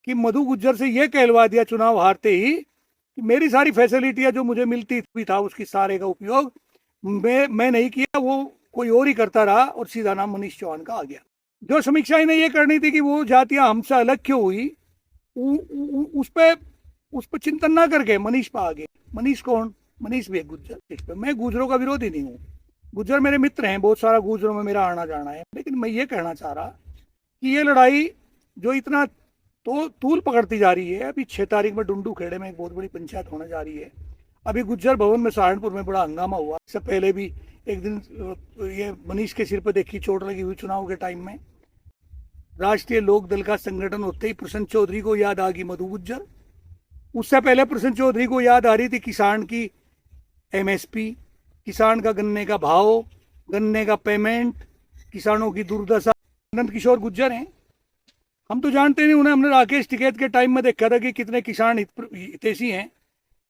कि मधु गुज्जर से ये कहलवा दिया चुनाव हारते ही कि मेरी सारी फैसिलिटियां जो मुझे मिलती भी था उसकी सारे का उपयोग मैं नहीं किया, वो कोई और ही करता रहा और सीधा नाम मनीष चौहान का आ गया। जो समीक्षा इन्हें ये करनी थी कि वो जातियां हमसे अलग क्यों हुई, उस पर चिंतन ना करके मनीष पे आ गए। मनीष कौन? मनीष भी एक गुज्जर। इस पे मैं गुजरों का विरोधी नहीं हूँ, गुज्जर मेरे मित्र हैं, बहुत सारा गुजरों में मेरा आना जाना है, लेकिन मैं ये कहना चाह रहा कि ये लड़ाई जो इतना तो तूल पकड़ती जा रही है, अभी 6 तारीख में डुंडू खेड़े में एक बहुत बड़ी पंचायत होने जा रही है। अभी गुज्जर भवन में सहारनपुर में बड़ा हंगामा हुआ। इससे पहले भी एक दिन ये मनीष के सिर पर देखी चोट लगी हुई चुनाव के टाइम में। राष्ट्रीय लोक दल का संगठन होते ही प्रसन्न चौधरी को याद आ गई मधु गुज्जर। उससे पहले प्रसन्न चौधरी को याद आ रही थी किसान की एमएसपी, किसान का गन्ने का भाव, गन्ने का पेमेंट, किसानों की दुर्दशा। नंद किशोर गुज्जर हैं, हम तो जानते नहीं, उन्हें हमने राकेश टिकैत के टाइम में देखा था कि कितने किसान हितैषी हैं,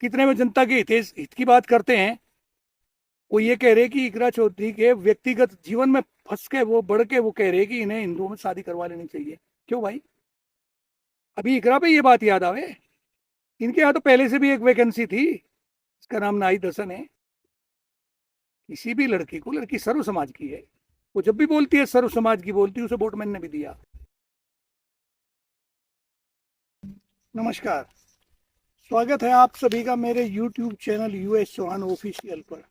कितने में जनता के हित की बात करते हैं। वो ये कह रहे कि इकरा चौधरी के व्यक्तिगत जीवन में फंस के वो बढ़ के वो कह रहे कि इन्हें हिंदुओं में शादी करवा लेनी चाहिए। क्यों भाई? अभी इकरा पे ये बात याद आवे? इनके यहाँ तो पहले से भी एक वैकेंसी थी, इसका नाम नाई दसन है। किसी भी लड़की को, लड़की सर्व समाज की है, वो जब भी बोलती है सर्व समाज की बोलती है, उसे वोट मैंने भी दिया। नमस्कार, स्वागत है आप सभी का मेरे YouTube channel US Chauhan official पर।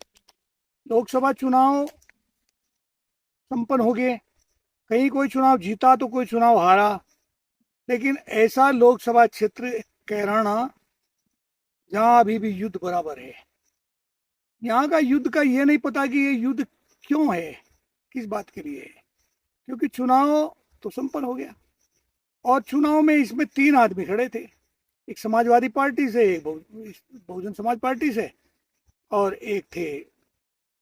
लोकसभा चुनाव संपन्न हो गए, कहीं कोई चुनाव जीता तो कोई चुनाव हारा, लेकिन ऐसा लोकसभा क्षेत्र कैराना जहां अभी भी युद्ध बराबर है। यहाँ का युद्ध का ये नहीं पता कि ये युद्ध क्यों है, किस बात के लिए है, क्योंकि चुनाव तो संपन्न हो गया और चुनाव में इसमें 3 आदमी खड़े थे, एक समाजवादी पार्टी से, एक बहुजन समाज पार्टी से, और एक थे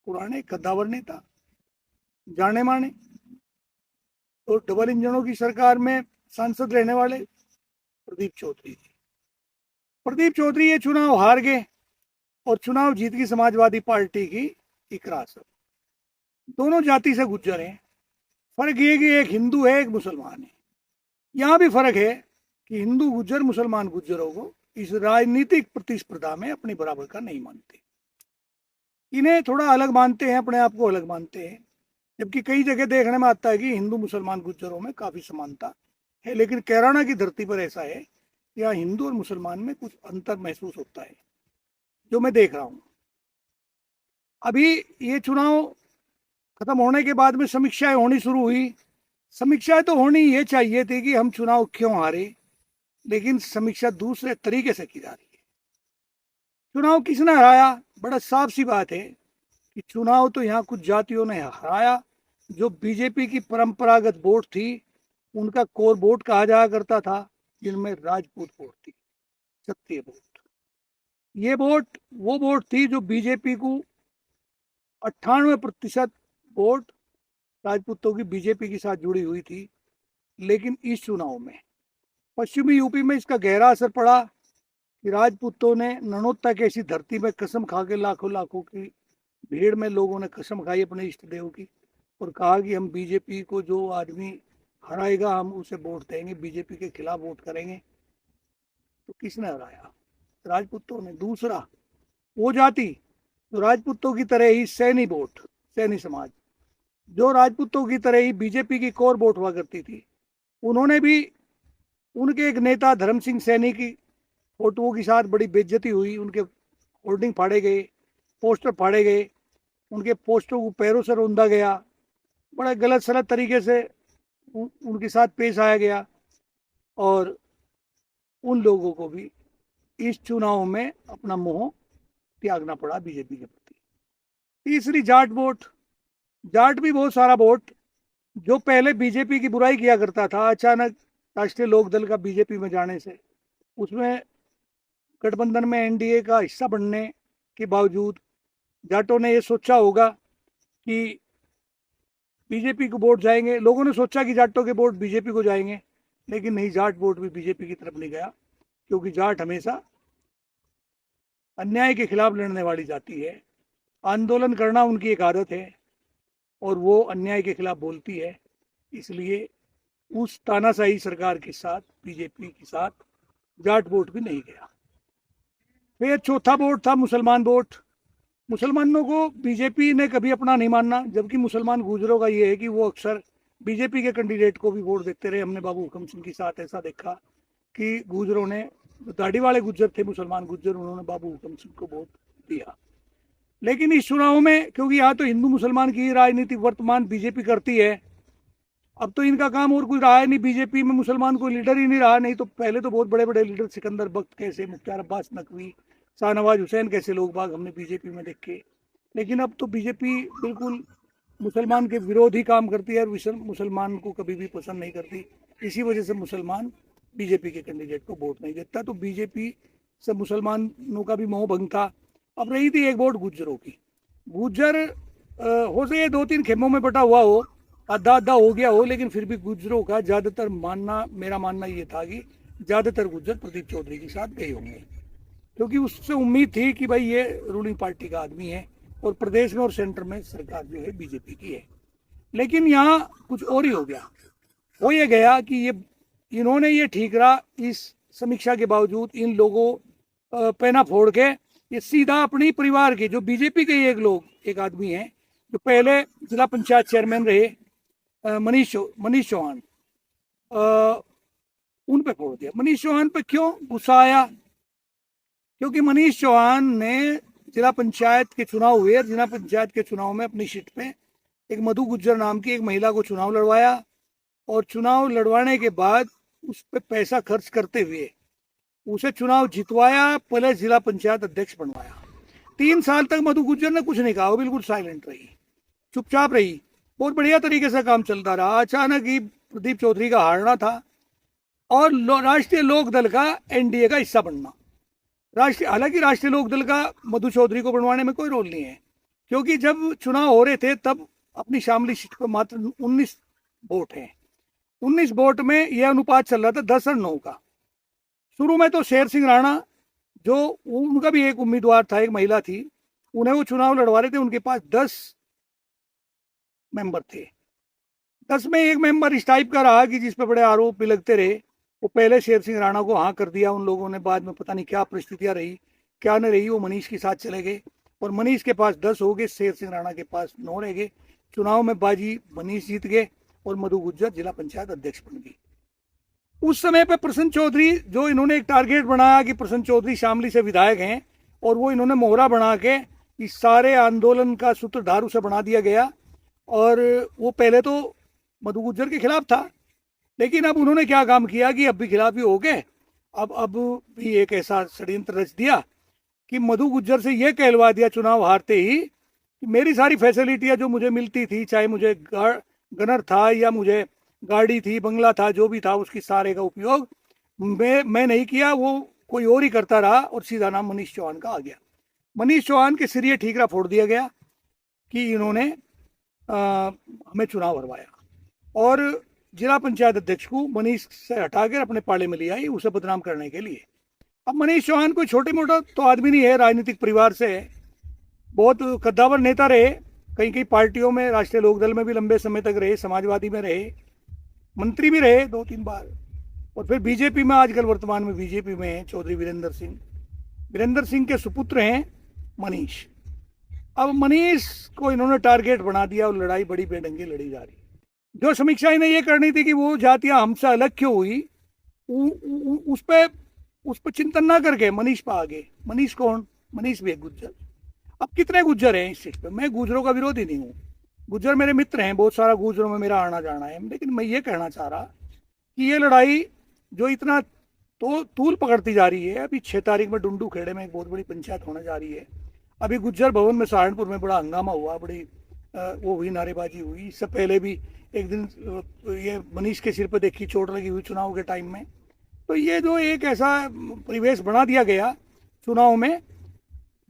पुराने कद्दावर नेता जाने माने, तो डबल इंजनों की सरकार में सांसद रहने वाले प्रदीप चौधरी जी। प्रदीप चौधरी ये चुनाव हार गए और चुनाव जीत की समाजवादी पार्टी की इकरा सर। दोनों जाति से गुज्जर हैं, फर्क ये कि एक हिंदू है एक मुसलमान है। यहाँ भी फर्क है कि हिंदू गुज्जर मुसलमान गुज्जरों को इस राजनीतिक प्रतिस्पर्धा में अपने बराबर का नहीं मानते, इन्हें थोड़ा अलग मानते हैं, अपने आप को अलग मानते हैं, जबकि कई जगह देखने में आता है कि हिंदू मुसलमान गुज्जरों में काफी समानता है। लेकिन कैराना की धरती पर ऐसा है कि यहाँ हिंदू और मुसलमान में कुछ अंतर महसूस होता है, जो मैं देख रहा हूं। अभी ये चुनाव खत्म होने के बाद में समीक्षाएं होनी शुरू हुई। समीक्षाएं तो होनी ये चाहिए थी कि हम चुनाव क्यों हारे, लेकिन समीक्षा दूसरे तरीके से की जा रही है। चुनाव किसने हराया? बड़ा साफ सी बात है कि चुनाव तो यहाँ कुछ जातियों ने हराया जो बीजेपी की परंपरागत वोट थी, उनका कोर वोट कहा जाया करता था, जिनमें राजपूत वोट थी, क्षत्रिय वोट। ये वोट वो वोट थी जो बीजेपी को 98% वोट राजपूतों की बीजेपी के साथ जुड़ी हुई थी। लेकिन इस चुनाव में पश्चिमी यूपी में इसका गहरा असर पड़ा कि राजपूतों ने ननौता की ऐसी धरती में कसम खा के लाखों लाखों की भीड़ में लोगों ने कसम खाई अपने इष्ट देव की और कहा कि हम बीजेपी को जो आदमी हराएगा हम उसे वोट देंगे, बीजेपी के खिलाफ वोट करेंगे। तो किसने हराया? राजपूतों ने। दूसरा, वो जाति जो राजपूतों की तरह ही सैनी वोट, सैनी समाज जो राजपूतों की तरह ही बीजेपी की कोर वोट हुआ करती थी, उन्होंने भी, उनके एक नेता धर्म सिंह सैनी की फोटोओं के साथ बड़ी बेइज्जती हुई, उनके होर्डिंग फाड़े गए, पोस्टर फाड़े गए, उनके पोस्टरों को पैरों से रौंदा गया, बड़ा गलत सलत तरीके से उनके साथ पेश आया गया और उन लोगों को भी इस चुनाव में अपना मोह त्यागना पड़ा बीजेपी के प्रति। तीसरी, जाट वोट। जाट भी बहुत सारा वोट जो पहले बीजेपी की बुराई किया करता था, अचानक राष्ट्रीय लोक दल का बीजेपी में जाने से, उसमें गठबंधन में एनडीए का हिस्सा बनने के बावजूद जाटों ने ये सोचा होगा कि बीजेपी को वोट जाएंगे। लोगों ने सोचा कि जाटों के वोट बीजेपी को जाएंगे, लेकिन नहीं, जाट वोट भी बीजेपी की तरफ नहीं गया, क्योंकि जाट हमेशा अन्याय के खिलाफ लड़ने वाली जाति है। आंदोलन करना उनकी एक आदत है और वो अन्याय के खिलाफ बोलती है, इसलिए उस तानाशाही सरकार के साथ, बीजेपी के साथ जाट वोट भी नहीं गया। फिर चौथा वोट था मुसलमान वोट। मुसलमानों को बीजेपी ने कभी अपना नहीं मानना, जबकि मुसलमान गुजरों का ये है कि वो अक्सर बीजेपी के कैंडिडेट को भी वोट देते रहे। हमने बाबू हुकम सिंह के साथ ऐसा देखा कि गुजरों ने, दाढ़ी वाले गुज्जर थे, मुसलमान गुज्जर, उन्होंने बाबू हुकम सिंह को वोट दिया। लेकिन इस चुनाव में, क्योंकि यहाँ तो हिंदू मुसलमान की राजनीति वर्तमान बीजेपी करती है, अब तो इनका काम और कुछ रहा है नहीं। बीजेपी में मुसलमान कोई लीडर ही नहीं रहा। नहीं तो पहले तो बहुत बड़े बड़े लीडर, सिकंदर बख्त कैसे, मुख्तार अब्बास नकवी, शाहनवाज हुसैन कैसे लोग बाग हमने बीजेपी में देखे। लेकिन अब तो बीजेपी बिल्कुल मुसलमान के विरोध ही काम करती है और मुसलमान को कभी भी पसंद नहीं करती। इसी वजह से मुसलमान बीजेपी के कैंडिडेट को वोट नहीं देता। तो बीजेपी से मुसलमानों का भी मोह भंग था। अब रही थी एक वोट गुज्जरों की। गुज्जर हो सके 2-3 खेमों में बटा हुआ हो, आधा आधा हो गया हो, लेकिन फिर भी गुज्जरों का ज़्यादातर मानना, मेरा मानना ये था कि ज़्यादातर गुज्जर प्रदीप चौधरी के साथ गए होंगे, क्योंकि उससे उम्मीद थी कि भाई ये रूलिंग पार्टी का आदमी है और प्रदेश में और सेंटर में सरकार जो है बीजेपी की है। लेकिन यहाँ कुछ और ही हो गया। हो ये गया कि इन्होंने ये ठीक रहा, इस समीक्षा के बावजूद इन लोगों पैना फोड़ के ये सीधा अपनी परिवार के, जो बीजेपी के एक आदमी हैं जो पहले जिला पंचायत चेयरमैन रहे, मनीष चौहान, उन पे फोड़ दिया। मनीष चौहान पे क्यों गुस्सा आया? क्योंकि मनीष चौहान ने जिला पंचायत के चुनाव हुए और जिला पंचायत के चुनाव में अपनी सीट पे एक मधु गुज्जर नाम की एक महिला को चुनाव लड़वाया और चुनाव लड़वाने के बाद उस पर पैसा खर्च करते हुए उसे चुनाव जितवाया, पहले जिला पंचायत अध्यक्ष बनवाया। 3 साल तक मधु गुज्जर ने कुछ नहीं कहा, वो बिल्कुल साइलेंट रही, चुपचाप रही, बहुत बढ़िया तरीके से काम चलता रहा। अचानक ही प्रदीप चौधरी का हारना था और राष्ट्रीय लोक दल का एनडीए का हिस्सा बनना। हालांकि राष्ट्रीय लोक दल का मधु चौधरी को बनवाने में कोई रोल नहीं है, क्योंकि जब चुनाव हो रहे थे तब अपनी शामली सीट पर मात्र 19 वोट हैं। 19 वोट में यह अनुपात चल रहा था 10 और 9 का। शुरू में तो शेर सिंह राणा, जो उनका भी एक उम्मीदवार था, एक महिला थी, उन्हें वो चुनाव लड़वा रहे थे, उनके पास 10 मेंबर थे। 10 में एक मेंबर इस टाइप का रहा कि जिस पे बड़े आरोप भी लगते रहे। वो पहले शेर सिंह राणा को हाँ कर दिया उन लोगों ने, बाद में पता नहीं क्या परिस्थितियां रही क्या न रही, वो मनीष के साथ चले गए और मनीष के पास 10 हो गए, शेर सिंह राणा के पास 9 रह गए। चुनाव में बाजी मनीष जीत गए और मधु गुज्जर जिला पंचायत अध्यक्ष बन गई। उस समय पे प्रसन्न चौधरी, जो इन्होंने एक टारगेट बनाया कि प्रसन्न चौधरी शामली से विधायक हैं, और वो इन्होंने मोहरा बना के इस सारे आंदोलन का सूत्रधार उसे बना दिया गया। और वो पहले तो मधु गुज्जर के खिलाफ था, लेकिन अब उन्होंने क्या काम किया कि अब भी खिलाफ ही हो गए। अब भी एक ऐसा षड्यंत्र रच दिया कि मधु गुज्जर से ये कहलवा दिया चुनाव हारते ही कि मेरी सारी फैसिलिटियां जो मुझे मिलती थी, चाहे मुझे गनर था या मुझे गाड़ी थी, बंगला था, जो भी था, उसकी सारे का उपयोग मैं नहीं किया, वो कोई और ही करता रहा और सीधा नाम मनीष चौहान का आ गया। मनीष चौहान के सिर ये ठीकरा फोड़ दिया गया कि इन्होंने हमें चुनाव हरवाया और जिला पंचायत अध्यक्ष को मनीष से हटाकर अपने पाले में लिया, उसे बदनाम करने के लिए। अब मनीष चौहान कोई छोटे मोटा तो आदमी नहीं है, राजनीतिक परिवार से है, बहुत कद्दावर नेता रहे, कई कई पार्टियों में, राष्ट्रीय लोकदल में भी लंबे समय तक रहे, समाजवादी में रहे, मंत्री भी रहे 2-3 बार, और फिर बीजेपी में, आजकल वर्तमान में बीजेपी में है चौधरी वीरेंद्र सिंह के सुपुत्र हैं मनीष। अब मनीष को इन्होंने टारगेट बना दिया और लड़ाई बड़ी बेढंगी लड़ी जा रही। जो समीक्षा इन्हें ये करनी थी कि वो जातियां हमसे अलग क्यों हुई, उस पर चिंतन ना करके मनीष पर आ गए। मनीष कौन? मनीष भी एक गुज्जर। अब कितने गुज्जर हैं इस सीट पे? मैं गुज्जरों का विरोधी नहीं हूँ, गुज्जर मेरे मित्र हैं, बहुत सारा गुज्जरों में मेरा आना जाना है, लेकिन मैं ये कहना चाह रहा कि ये लड़ाई जो इतना तो तूल पकड़ती जा रही है, अभी 6 तारीख में डुंडू खेड़े में एक बहुत बड़ी पंचायत होने जा रही है। अभी गुज्जर भवन में सहारनपुर में बड़ा हंगामा हुआ, बड़ी वो हुई, नारेबाजी हुई। इससे पहले भी एक दिन ये मनीष के सिर पर देखी चोट लगी हुई चुनाव के टाइम में। तो ये जो एक ऐसा परिवेश बना दिया गया चुनाव में,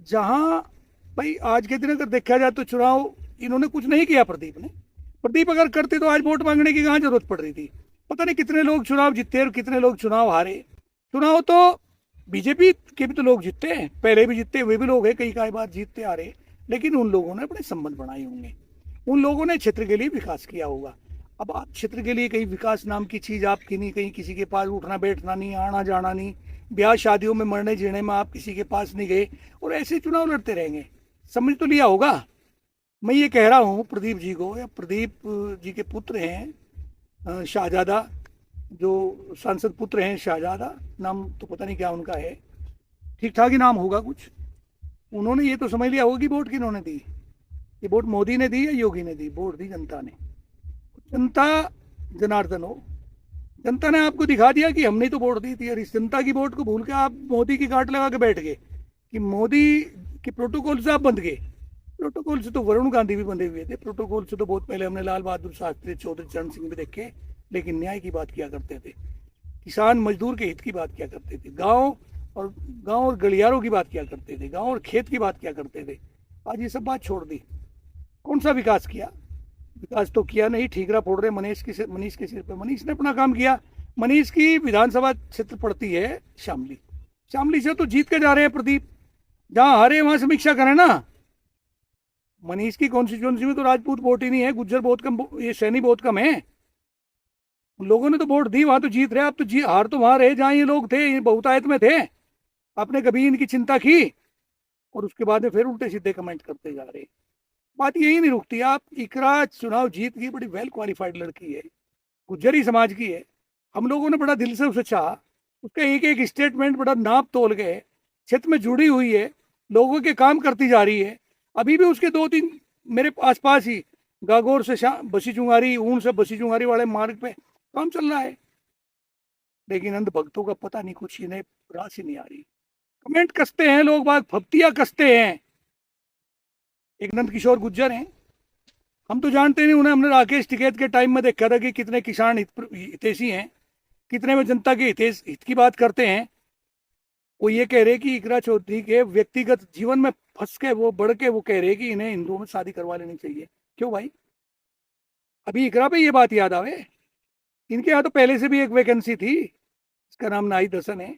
जहां भाई आज के दिन अगर देखा जाए तो चुनाव इन्होंने कुछ नहीं किया। प्रदीप अगर करते तो आज वोट मांगने की कहाँ जरूरत पड़ रही थी। पता नहीं कितने लोग चुनाव जीते और कितने लोग चुनाव हारे। चुनाव तो बीजेपी के भी तो लोग जीतते हैं, पहले भी जीतते हुए भी लोग हैं, कई बार जीतते आ रहे, लेकिन उन लोगों ने अपने संबंध बनाए होंगे, उन लोगों ने क्षेत्र के लिए विकास किया होगा। अब आप क्षेत्र के लिए कहीं विकास नाम की चीज़ आपकी नहीं, कहीं किसी के पास उठना बैठना नहीं, आना जाना नहीं, ब्याह शादियों में मरने जीने में आप किसी के पास नहीं गए और ऐसे चुनाव लड़ते रहेंगे। समझ तो लिया होगा। मैं ये कह रहा हूँ प्रदीप जी को, या प्रदीप जी के पुत्र हैं शाहजादा, जो सांसद पुत्र हैं शाहजादा, नाम तो पता नहीं क्या उनका है, ठीक ठाक ही नाम होगा कुछ। उन्होंने ये तो समझ लिया होगा कि वोट किन्होंने दी। ये वोट मोदी ने दी या योगी ने दी? वोट दी जनता ने। जनता जनार्दन हो, जनता ने आपको दिखा दिया कि हमने तो वोट दी थी, और इस जनता की वोट को भूल के आप मोदी की गांठ लगा के बैठ गए कि मोदी के प्रोटोकॉल से आप बंध गए। प्रोटोकॉल से तो वरुण गांधी भी बंधे हुए थे, प्रोटोकॉल से तो बहुत पहले हमने लाल बहादुर शास्त्री, चौधरी चरण सिंह भी देखे, लेकिन न्याय की बात किया करते थे, किसान मजदूर के हित की बात किया करते थे, गांव और गलियारों की बात किया करते थे, गांव और खेत की बात किया करते थे। आज ये सब बात छोड़ दी। कौन सा विकास किया? विकास तो किया नहीं, ठीकरा फोड़ रहे मनीष के सिर पे। मनीष ने अपना काम किया। मनीष की विधानसभा क्षेत्र पड़ती है शामली, शामली से तो जीत के जा रहे हैं प्रदीप, जहां हारे वहां समीक्षा करें ना। मनीष की कॉन्स्टिट्यूंसी में तो राजपूत वोट ही नहीं है, गुज्जर बहुत कम, ये सैनी बहुत कम है। लोगों ने तो वोट दी, वहां तो जीत रहे। आप तो हार तो वहां रहे जहां ये लोग थे, ये बहुतायत में थे। आपने कभी इनकी चिंता की? और उसके बाद में फिर उल्टे सीधे कमेंट करते जा रहे। बात यही नहीं रुकती। आप इकरा चुनाव जीत की बड़ी वेल क्वालिफाइड लड़की है, गुज्जरी समाज की है। हम लोगों ने बड़ा दिल से उसे चाहा, उसका एक एक स्टेटमेंट बड़ा नाप तोल गए, क्षेत्र में जुड़ी हुई है, लोगों के काम करती जा रही है। अभी भी उसके 2-3 मेरे आसपास ही गागोर से बसी चुंगारी, ऊन से बसी चुंगारी वाले मार्ग पे काम चल रहा है। लेकिन अंध भक्तों का पता नहीं, कुछ इन्हें राशि नहीं आ रही। कमेंट कसते हैं लोग, बात फप्तियां कसते हैं। एक नंद किशोर गुज्जर हैं, हम तो जानते नहीं उन्हें, हमने राकेश टिकैत के टाइम में देखा था कि कितने किसान हितैषी हैं, कितने में जनता के हित की बात करते हैं। वो ये कह रहे कि इकरा चौधरी के व्यक्तिगत जीवन में फंस के वो बढ़ के वो कह रहे कि इन्हें हिंदुओं में शादी करवा लेनी चाहिए। क्यों भाई? अभी इकरा पे ये बात याद आवे? इनके यहाँ तो पहले से भी एक वैकेंसी थी, इसका नाम नाहिद हसन है।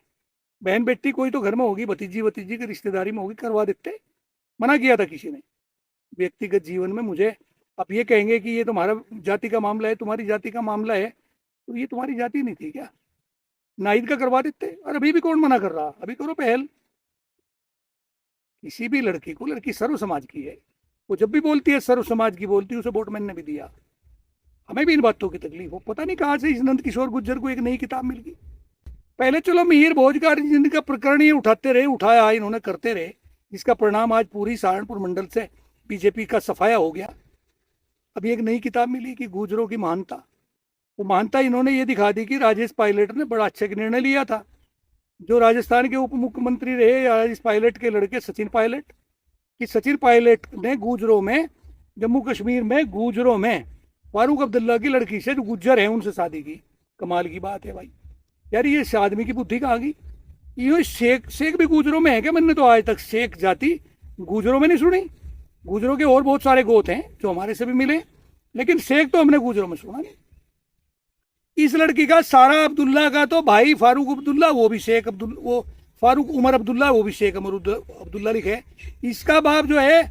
बहन बेटी कोई तो घर में होगी, भतीजी की रिश्तेदारी में होगी, करवा देते। मना किया था किसी ने? व्यक्तिगत जीवन में मुझे आप ये कहेंगे कि ये तुम्हारा जाति का मामला है, तुम्हारी जाति का मामला है, तो ये तुम्हारी जाति नहीं थी क्या? नाहिद का करवा देते। और अभी भी कौन मना कर रहा? अभी करो पहल। किसी भी लड़की को, लड़की सर्व समाज की है, वो जब भी बोलती है सर्व समाज की बोलती है, उसे वोट मैंने भी दिया। हमें भी इन बातों की तकलीफ हो, पता नहीं कहाँ से इस नंद किशोर गुज्जर को एक नई किताब मिल गई। पहले चलो मिहिर भोज का जिनका प्रकरण ये उठाते रहे, उठाया इन्होंने, करते रहे, जिसका परिणाम आज पूरी सहारनपुर मंडल से बीजेपी का सफाया हो गया। अभी एक नई किताब मिली कि गुजरों की महानता। वो महानता इन्होंने ये दिखा दी कि राजेश पायलट ने बड़ा अच्छा निर्णय लिया था, जो राजस्थान के उप मुख्यमंत्री रहे राजेश पायलट के लड़के सचिन पायलट, कि सचिन पायलट ने गुजरों में, जम्मू कश्मीर में गुजरों में फारूक अब्दुल्ला की लड़की से, जो गुज्जर है, उनसे शादी की। कमाल की बात है भाई। यार ये इस आदमी की बुद्धि कहाँ गई? ये शेख भी गुजरों में है क्या? मैंने तो आज तक शेख जाति गुजरों में नहीं सुनी। गुजरों के और बहुत सारे गोत हैं जो हमारे से भी मिले, लेकिन शेख तो हमने गुजरों में सुना नहीं। इस लड़की का सारा अब्दुल्ला का तो भाई फारूक अब्दुल्ला, वो भी शेख वो फारूक उमर अब्दुल्ला, वो भी शेख अब्दुल्ला लिखे। इसका बाप जो है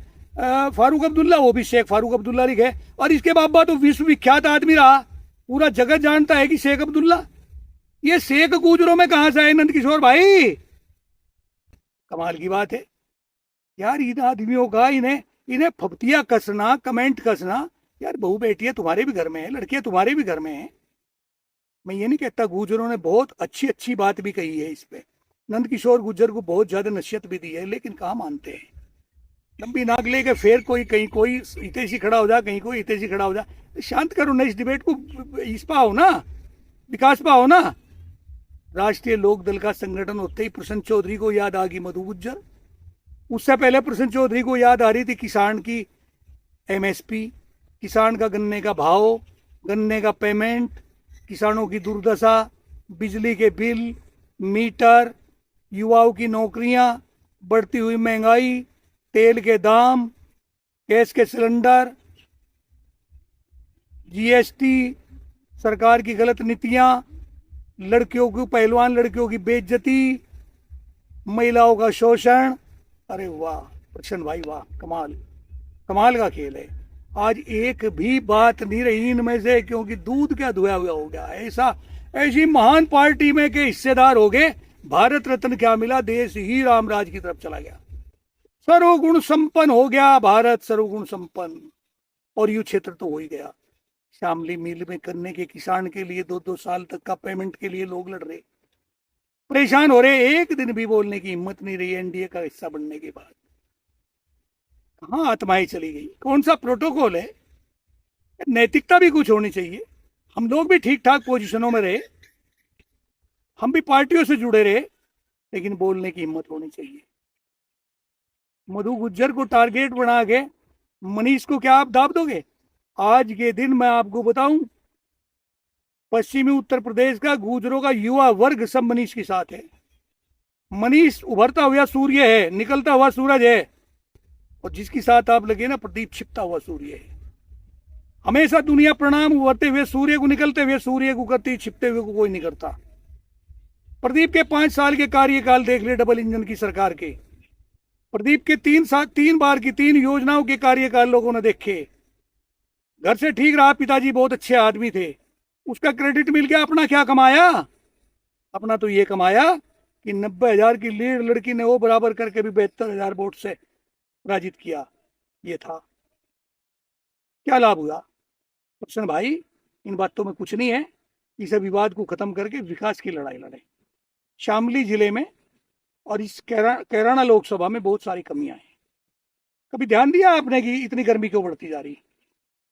फारूक अब्दुल्ला, वो भी शेख फारूक अब्दुल्ला लिखे। और इसके बाबा तो विश्वविख्यात आदमी रहा, पूरा जगत जानता है कि शेख अब्दुल्ला। ये शेख गुजरों में कहां से आए नंद किशोर भाई? कमाल की बात है यार। इन आदमियों का इन्हें फप्तियां कसना, कमेंट कसना। यार बहू बेटियां तुम्हारे भी घर में है, लड़कियां तुम्हारे भी घर में है। मैं ये नहीं कहता, गुजरों ने बहुत अच्छी बात भी कही है इस पे। नंद किशोर गुज्जर को बहुत ज्यादा नसीहत भी दी है, लेकिन कहाँ मानते हैं। लंबी नाक लेके फिर कहीं कोई हितैषी खड़ा हो जा, कहीं कोई हितैषी खड़ा हो जा। शांत करो ना इस डिबेट को, इस पाओ ना, विकास पाओ ना। राष्ट्रीय लोक दल का संगठन होते ही प्रसन्न चौधरी को याद आ गई मधु गुज्जर। उससे पहले प्रसन्न चौधरी को याद आ रही थी किसान की एमएसपी, किसान का गन्ने का भाव, गन्ने का पेमेंट, किसानों की दुर्दशा, बिजली के बिल, मीटर, युवाओं की नौकरियां, बढ़ती हुई महंगाई, तेल के दाम, गैस के सिलेंडर, जीएसटी, सरकार की गलत नीतियां, लड़कियों की, पहलवान लड़कियों की बेइज्जती, महिलाओं का शोषण। अरे वाह प्रसन्न भाई वाह, कमाल का खेल है। आज एक भी बात नहीं रही इनमें से, क्योंकि दूध क्या धोया हुआ हो गया। ऐसी महान पार्टी में के हिस्सेदार हो गए, भारत रत्न क्या मिला, देश ही रामराज की तरफ चला गया। सर्वगुण संपन्न हो गया भारत, सर्वगुण संपन्न। और यू क्षेत्र तो हो ही गया। शामली मिल में करने के किसान के लिए 2-2 साल तक का पेमेंट के लिए लोग लड़ रहे, परेशान हो रहे। एक दिन भी बोलने की हिम्मत नहीं रही एनडीए का हिस्सा बनने के बाद। कहां आत्माएं चली गई, कौन सा प्रोटोकॉल है। नैतिकता भी कुछ होनी चाहिए। हम लोग भी ठीक ठाक पोजीशनों में रहे, हम भी पार्टियों से जुड़े रहे, लेकिन बोलने की हिम्मत होनी चाहिए। मधु गुज्जर को टारगेट बना के मनीष को क्या आप दाब दोगे? आज के दिन मैं आपको बताऊं, पश्चिमी उत्तर प्रदेश का गुजरों का युवा वर्ग सब मनीष के साथ है। मनीष उभरता हुआ सूर्य है, निकलता हुआ सूरज है, और जिसके साथ आप लगे ना, प्रदीप छिपता हुआ सूर्य है। हमेशा दुनिया प्रणाम उभरते हुए सूर्य को, निकलते हुए सूर्य को करती, छिपते हुए को कोई नहीं करता। प्रदीप के 5 साल के कार्यकाल देख ले डबल इंजन की सरकार के। प्रदीप के 3 बार की 3 योजनाओं के कार्यकाल लोगों ने देखे। घर से ठीक रहा, पिताजी बहुत अच्छे आदमी थे, उसका क्रेडिट मिल गया। अपना क्या कमाया? अपना तो ये कमाया कि 90,000 की लीड लड़की ने वो बराबर करके भी 72,000 वोट से पराजित किया। ये था, क्या लाभ हुआ? प्रश्न भाई, इन बातों में कुछ नहीं है। इस विवाद को खत्म करके विकास की लड़ाई लड़े। शामली जिले में और इस कैराना लोकसभा में बहुत सारी कमियां हैं। कभी ध्यान दिया आपने कि इतनी गर्मी क्यों बढ़ती जा रही?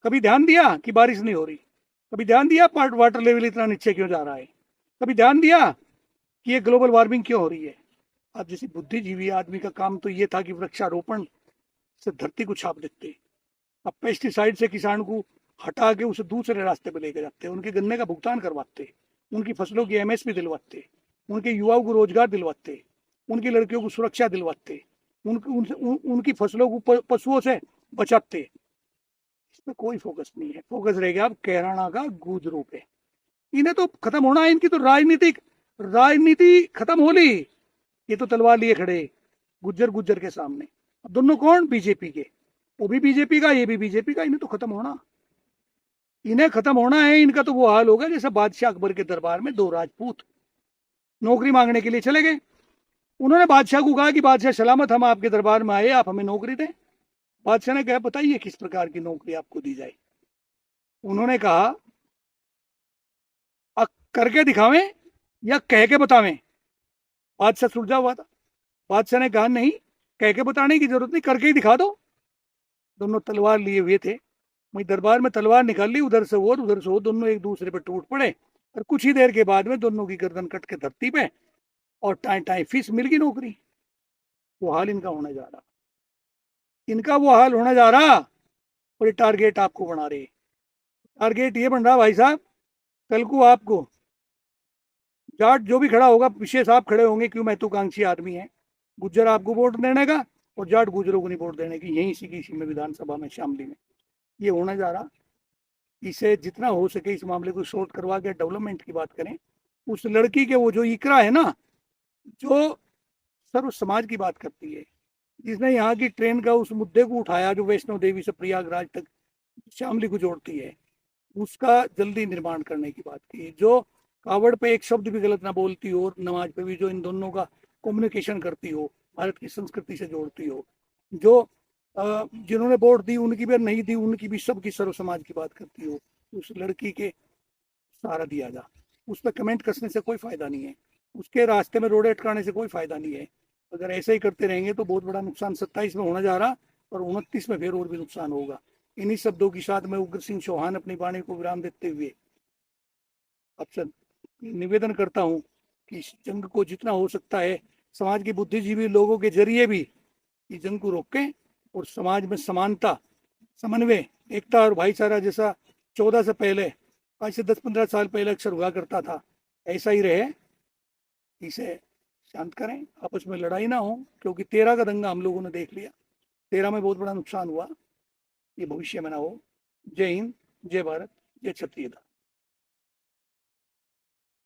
कभी ध्यान दिया कि बारिश नहीं हो रही? कभी ध्यान दिया वाटर लेवल इतना नीचे क्यों जा रहा है? कभी ध्यान दिया कि ये ग्लोबल वार्मिंग क्यों हो रही है? आप जैसी बुद्धिजीवी आदमी का काम तो ये था कि वृक्षारोपण से धरती को छाप देते। अब पेस्टिसाइड से किसान को हटा के उसे दूसरे रास्ते पे लेके जाते, उनके गन्ने का भुगतान करवाते, उनकी फसलों की एमएसपी दिलवाते, उनके युवाओं को रोजगार दिलवाते, उनकी लड़कियों को सुरक्षा दिलवाते, उनकी फसलों को पशुओं से बचाते। इसमें कोई फोकस नहीं है। फोकस रहेगा अब कैराना का गुजरों पे। इन्हें तो खत्म होना है, इनकी तो राजनीति खत्म हो ली। ये तो तलवार लिए खड़े गुज्जर के सामने। अब दोनों कौन? बीजेपी के। वो भी बीजेपी का, ये भी बीजेपी का। इन्हें तो खत्म होना, इन्हें खत्म होना है। इनका तो वो हाल होगा जैसे बादशाह अकबर के दरबार में 2 राजपूत नौकरी मांगने के लिए चले गए। उन्होंने बादशाह को कहा कि बादशाह सलामत, हम आपके दरबार में आए, आप हमें नौकरी दें। बादशाह ने कहा बताइए किस प्रकार की नौकरी आपको दी जाए। उन्होंने कहा करके दिखावें या कह के बतावें? बादशाह सुलझा हुआ था। बादशाह ने कहा नहीं, कह के बताने की जरूरत नहीं, करके ही दिखा दो। दोनों तलवार लिए हुए थे। वही दरबार में तलवार निकाल ली, उधर से वो उधर से वो, दोनों एक दूसरे पर टूट पड़े। और कुछ ही देर के बाद में दोनों की गर्दन कट के धरती पे, और टाई टाई फीस मिल गई नौकरी। वो हाल इनका होने जा रहा, इनका वो हाल होने जा रहा। और ये टारगेट आपको बना रहे। टारगेट ये बन रहा भाई साहब, कल को आपको जाट जो भी खड़ा होगा, विशेष आप खड़े होंगे, क्यों महत्वाकांक्षी आदमी है, गुज्जर आपको वोट देने का और जाट गुज्जरों को नहीं वोट देने की। यही इसी में विधानसभा में शामली में ये होने जा रहा। इसे जितना हो सके इस मामले को शॉर्ट करवा के डेवलपमेंट की बात करें। उस लड़की के वो जो इकरा है ना, जो सर्व समाज की बात करती है, जिसने यहाँ की ट्रेन का उस मुद्दे को उठाया जो वैष्णो देवी से प्रयागराज तक शामली को जोड़ती है, उसका जल्दी निर्माण करने की बात की। जो कावड़ पे एक शब्द भी गलत ना बोलती हो, और नमाज पे भी जो इन दोनों का कम्युनिकेशन करती हो, भारत की संस्कृति से जोड़ती हो, जो जिन्होंने वोट दी उनकी भी नहीं दी, उनकी भी सबकी सर्व समाज की बात करती हो, उस लड़की के सहारा दिया जा। उस पर कमेंट कसने से कोई फायदा नहीं है, उसके रास्ते में रोड़े अटकाने से कोई फायदा नहीं है। अगर ऐसे ही करते रहेंगे तो बहुत बड़ा नुकसान 27 में होने जा रहा, और 29 में फिर और भी नुकसान होगा। इन्हीं शब्दों के साथ में उग्र सिंह चौहान अपनी वाणी को विराम देते हुए आपसे निवेदन करता हूं कि इस जंग को जितना हो सकता है समाज के बुद्धिजीवी लोगों के जरिए भी इस जंग को रोकें, और समाज में समानता, समन्वय, एकता और भाईचारा जैसा 14 से पहले, आज से 10-15 साल पहले अक्सर हुआ करता था, ऐसा ही रहे। इसे शांत करें, आपस में लड़ाई ना हो, क्योंकि 13 का दंगा हम लोगों ने देख लिया, 13 में बहुत बड़ा नुकसान हुआ। ये भविष्य में ना हो। जय हिंद, जय भारत, जय छत्तीसगढ़।